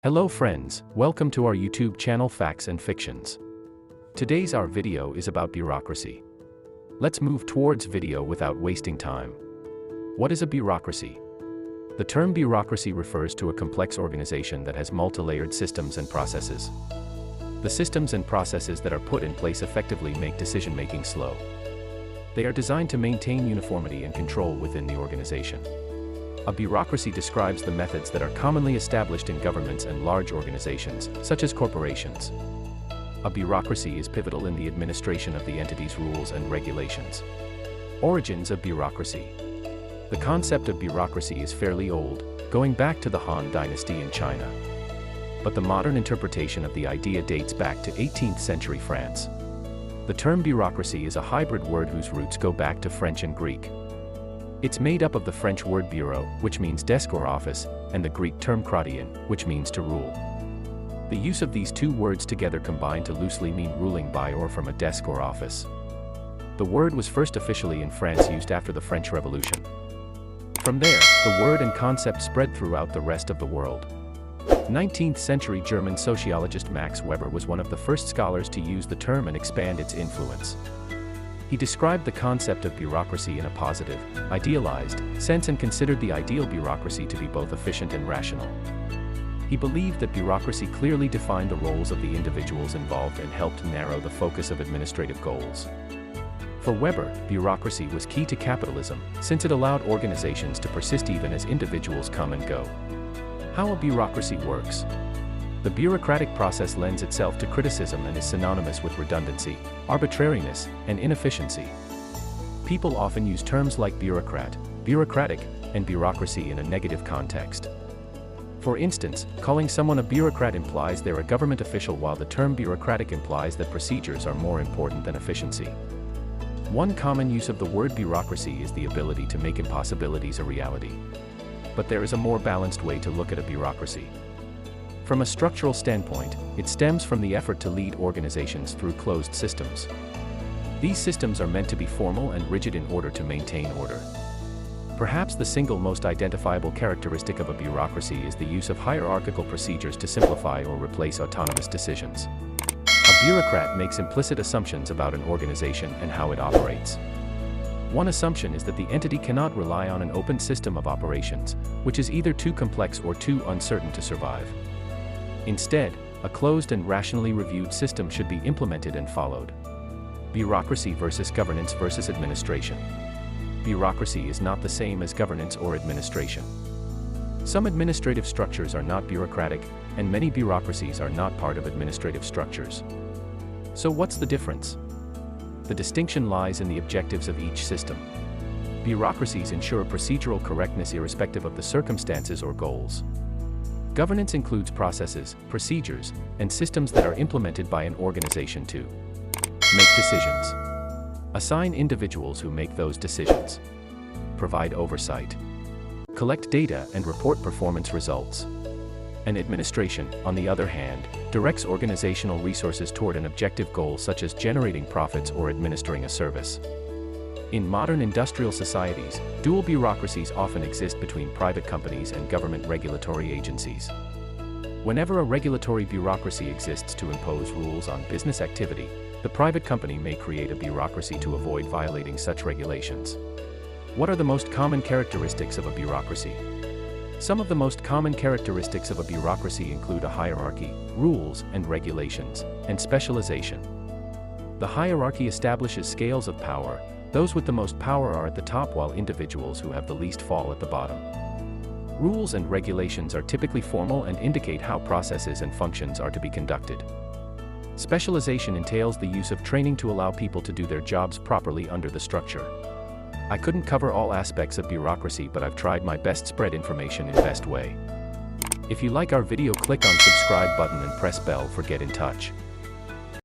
Hello friends, welcome to our YouTube channel Facts and Fictions. Today's our video is about bureaucracy. Let's move towards video without wasting time. What is a bureaucracy? The term bureaucracy refers to a complex organization that has multi-layered systems and processes. The systems and processes that are put in place effectively make decision-making slow. They are designed to maintain uniformity and control within the organization. A bureaucracy describes the methods that are commonly established in governments and large organizations, such as corporations. A bureaucracy is pivotal in the administration of the entity's rules and regulations. Origins of bureaucracy. The concept of bureaucracy is fairly old, going back to the Han Dynasty in China. But the modern interpretation of the idea dates back to 18th century France. The term bureaucracy is a hybrid word whose roots go back to French and Greek. It's made up of the French word bureau, which means desk or office, and the Greek term kratein, which means to rule. The use of these two words together combine to loosely mean ruling by or from a desk or office. The word was first officially in France used after the French Revolution. From there, the word and concept spread throughout the rest of the world. 19th century German sociologist Max Weber was one of the first scholars to use the term and expand its influence. He described the concept of bureaucracy in a positive, idealized sense and considered the ideal bureaucracy to be both efficient and rational. He believed that bureaucracy clearly defined the roles of the individuals involved and helped narrow the focus of administrative goals. For Weber, bureaucracy was key to capitalism, since it allowed organizations to persist even as individuals come and go. How a bureaucracy works. The bureaucratic process lends itself to criticism and is synonymous with redundancy, arbitrariness, and inefficiency. People often use terms like bureaucrat, bureaucratic, and bureaucracy in a negative context. For instance, calling someone a bureaucrat implies they're a government official, while the term bureaucratic implies that procedures are more important than efficiency. One common use of the word bureaucracy is the ability to make impossibilities a reality. But there is a more balanced way to look at a bureaucracy. From a structural standpoint, it stems from the effort to lead organizations through closed systems. These systems are meant to be formal and rigid in order to maintain order. Perhaps the single most identifiable characteristic of a bureaucracy is the use of hierarchical procedures to simplify or replace autonomous decisions. A bureaucrat makes implicit assumptions about an organization and how it operates. One assumption is that the entity cannot rely on an open system of operations, which is either too complex or too uncertain to survive. Instead, a closed and rationally reviewed system should be implemented and followed. Bureaucracy versus governance versus administration. Bureaucracy is not the same as governance or administration. Some administrative structures are not bureaucratic, and many bureaucracies are not part of administrative structures. So what's the difference? The distinction lies in the objectives of each system. Bureaucracies ensure procedural correctness irrespective of the circumstances or goals. Governance includes processes, procedures, and systems that are implemented by an organization to make decisions, assign individuals who make those decisions, provide oversight, collect data and report performance results. And administration, on the other hand, directs organizational resources toward an objective goal such as generating profits or administering a service. In modern industrial societies, dual bureaucracies often exist between private companies and government regulatory agencies. Whenever a regulatory bureaucracy exists to impose rules on business activity, the private company may create a bureaucracy to avoid violating such regulations. What are the most common characteristics of a bureaucracy? Some of the most common characteristics of a bureaucracy include a hierarchy, rules and regulations, and specialization. The hierarchy establishes scales of power. Those with the most power are at the top, while individuals who have the least fall at the bottom. Rules and regulations are typically formal and indicate how processes and functions are to be conducted. Specialization entails the use of training to allow people to do their jobs properly under the structure. I couldn't cover all aspects of bureaucracy, but I've tried my best to spread information in best way. If you like our video, click on subscribe button and press bell for get in touch.